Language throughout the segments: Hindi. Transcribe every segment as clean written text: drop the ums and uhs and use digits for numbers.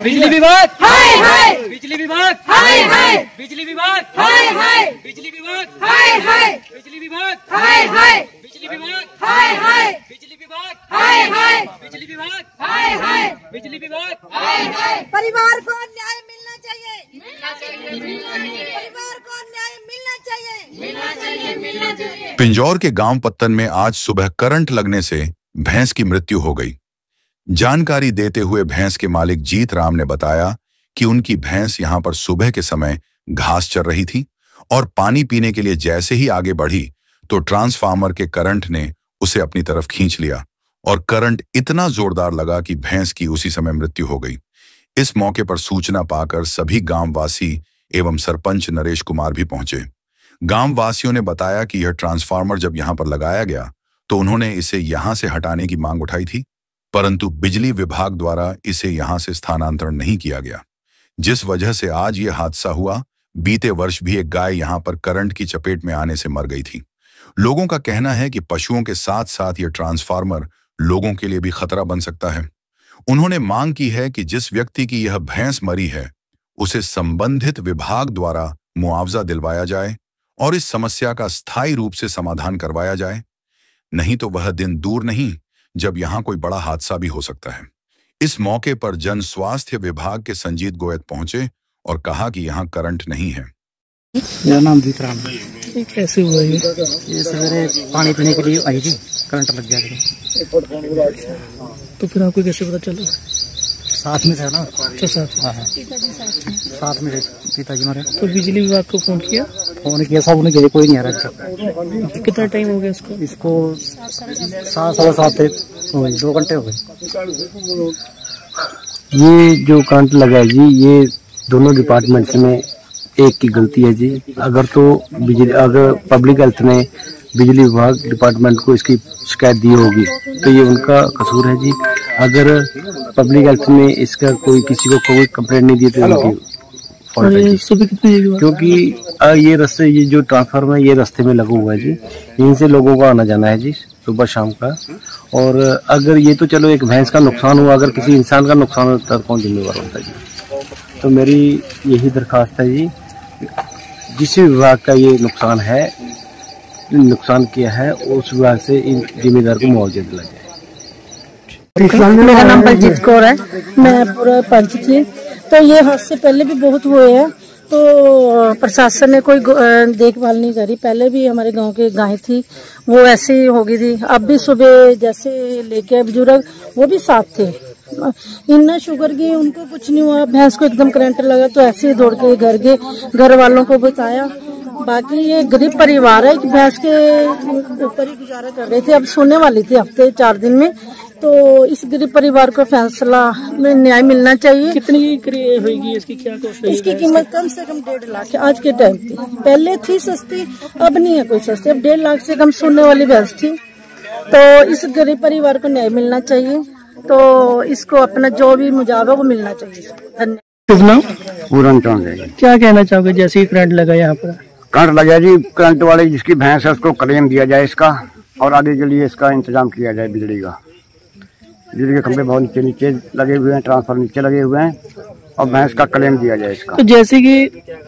बिजली विभाग हाय हाय, बिजली विभाग हाय हाय, बिजली विभाग हाय हाय, बिजली विभाग हाय हाय, बिजली विभाग हाय हाय, बिजली विभाग हाय हाय, बिजली विभाग हाय हाय, बिजली विभाग हाय हाय, बिजली विभाग हाय हाय। परिवार को न्याय मिलना चाहिए, मिलना चाहिए, मिलना चाहिए। परिवार को न्याय मिलना चाहिए, मिलना चाहिए, मिलना चाहिए। पिंजौर के गांव पत्तन में आज सुबह करंट लगने से भैंस की मृत्यु हो गई। जानकारी देते हुए भैंस के मालिक जीत राम ने बताया कि उनकी भैंस यहां पर सुबह के समय घास चर रही थी और पानी पीने के लिए जैसे ही आगे बढ़ी तो ट्रांसफार्मर के करंट ने उसे अपनी तरफ खींच लिया और करंट इतना जोरदार लगा कि भैंस की उसी समय मृत्यु हो गई। इस मौके पर सूचना पाकर सभी गांववासी एवं सरपंच नरेश कुमार भी पहुंचे। गांव वासियों ने बताया कि यह ट्रांसफार्मर जब यहां पर लगाया गया तो उन्होंने इसे यहां से हटाने की मांग उठाई थी, परंतु बिजली विभाग द्वारा इसे यहां से स्थानांतरण नहीं किया गया, जिस वजह से आज यह हादसा हुआ। बीते वर्ष भी एक गाय यहां पर करंट की चपेट में आने से मर गई थी। लोगों का कहना है कि पशुओं के साथ साथ यह ट्रांसफार्मर लोगों के लिए भी खतरा बन सकता है। उन्होंने मांग की है कि जिस व्यक्ति की यह भैंस मरी है उसे संबंधित विभाग द्वारा मुआवजा दिलवाया जाए और इस समस्या का स्थायी रूप से समाधान करवाया जाए, नहीं तो वह दिन दूर नहीं जब यहां कोई बड़ा हादसा भी हो सकता है। इस मौके पर जन स्वास्थ्य विभाग के संजीत गोयत पहुंचे और कहा कि यहां करंट नहीं है। मेरा नाम जीत राम है। ये कैसे हुआ ये सवेरे पानी पीने के लिए आई थी, करंट लग गया था। तो फिर आपको कैसे पता चला? साथ में था ना। अच्छा साथ में। हाँ, साथ में पिताजी हमारे। तो बिजली विभाग को फोन किया? फोन किया, सब उन्हें कोई नहीं आ रहा। कितना टाइम हो गया इसको? 7:15 हो गए, 2 घंटे हो गए। ये जो करंट लगा है जी, ये दोनों डिपार्टमेंट्स में एक की गलती है जी। अगर पब्लिक हेल्थ ने बिजली विभाग डिपार्टमेंट को इसकी शिकायत दी होगी तो ये उनका कसूर है जी। अगर पब्लिक हेल्थ ने इसका किसी को कोई कंप्लेंट नहीं दी तो उनकी फॉल्ट है जी। क्योंकि ये जो ट्रांसफार्मर है ये रास्ते में लगा हुआ है जी, यहीं से लोगों का आना जाना है जी सुबह शाम का। और अगर ये तो चलो एक भैंस का नुकसान हुआ, अगर किसी इंसान का नुकसान होता तो कौन जिम्मेवार होता है जी। तो मेरी यही दरखास्त है जी, जिस विभाग का ये नुकसान किया है उस विभाग से इन जिम्मेदार को मुआवजा दिला जाए। मेरा नाम बलजीत कौर है, मैं पूरा पंच थी। तो ये हादसे पहले भी बहुत हुए हैं, तो प्रशासन ने कोई देखभाल नहीं करी। पहले भी हमारे गांव की गाय थी, वो ऐसे ही हो गई थी। अब भी सुबह जैसे लेके आए बुजुर्ग, वो भी साथ थे। इतना शुगर की उनको कुछ नहीं हुआ, भैंस को एकदम करंट लगा तो ऐसे ही दौड़ के घर गए, घर वालों को बताया। बाकी ये गरीब परिवार है कि भैंस के ऊपर ही गुजारा कर रहे थे। अब सोने वाली थी हफ्ते 4 दिन में, तो इस गरीब परिवार को फैसला में न्याय मिलना चाहिए। कितनी होगी इसकी, क्या कॉस्ट है? इसकी कीमत कम से कम 1.5 लाख है आज के टाइम पे। पहले थी सस्ती, अब नहीं है कोई सस्ती। अब 1.5 लाख से कम सोने वाली भैंस थी। तो इस गरीब परिवार को न्याय मिलना चाहिए, तो इसको अपना जो भी मुआवजा वो मिलना चाहिए। धन्यवाद। क्या कहना चाहोगे जैसे ही करंट लगा यहाँ पर? करंट लगा जी, करंट वाले जिसकी भैंस है उसको क्लेम दिया जाए इसका, और आगे के लिए इसका इंतजाम किया जाए। बिजली के खंभे बहुत नीचे नीचे लगे हुए हैं, ट्रांसफार्मर नीचे लगे हुए हैं, और भैंस का क्लेम दिया जाए इसका। तो जैसे कि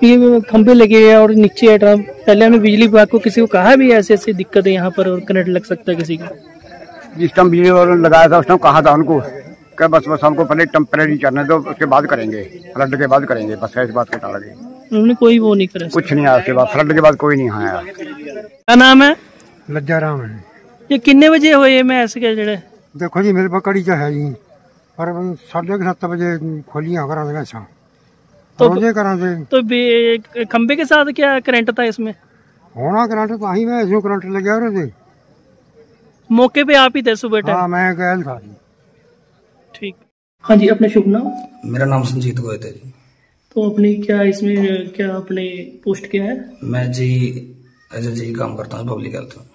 ये खंभे लगे हैं और नीचे है ट्रांस, पहले हमें बिजली विभाग को किसी को कहा भी ऐसे ऐसी दिक्कत है यहाँ पर और करंट लग सकता है किसी का? जिस टाइम बिजली वालों ने लगाया था उस टाइम कहा था उनको कि बस हमको पहले टेम्परेरी करने दो, उसके बाद करेंगे, फ्लड के बाद करेंगे, बस इस बात को टाला गया। उन्होंने कोई वो नहीं करा, कुछ नहीं आया उसके बाद, फ्लड के बाद कोई नहीं आया। क्या नाम है? लज्जा राम है। ये कितने बजे हुए? मैं ऐसे क्या जड़े देखो जी, मेरे पकड़ी जो है जी, और 7:30 बजे खोलियां करा देगा। अच्छा तो खंबे के साथ क्या करंट था इसमें? होना करंट तो आई मैं जो करंट लग गया थे। मौके पे आप ही थे सुबह टाइम? हाँ, मैं गैल था। ठीक। हाँ जी, अपने शुभ नाम? मेरा नाम संजीत गोयत है जी। तो अपने क्या इसमें क्या अपने पोस्ट क्या है? मैं जी एज ए जी काम करता हूँ पब्लिक हेल्थ में।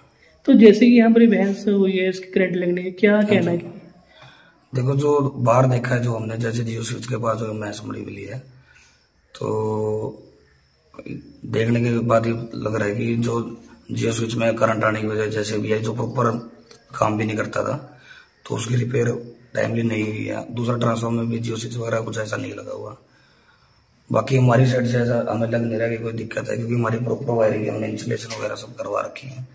तो जैसे कि यहाँ पर भैंस हुई है, इसके करंट लगने के क्या कहना है? देखो, जो बाहर देखा है, जो हमने जैसे जियो स्विच के पास जो भैंस मरी मिली है, तो देखने के बाद ही लग रहा है कि जो जियो स्विच में करंट आने की वजह जैसे भी है, जो प्रॉपर काम भी नहीं करता था, तो उसकी रिपेयर टाइमली नहीं हुई है। दूसरा ट्रांसफार्मर में भी जियो स्विच वगैरह कुछ ऐसा नहीं लगा हुआ। बाकी हमारी साइड से ऐसा हमें लग नहीं रहा कि कोई दिक्कत है, क्योंकि हमारी प्रॉपर वायरिंग हमने इंसुलेशन वगैरह सब करवा रखी है।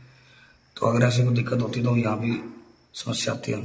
तो अगर ऐसी कोई दिक्कत होती तो यहाँ भी समस्या आती है।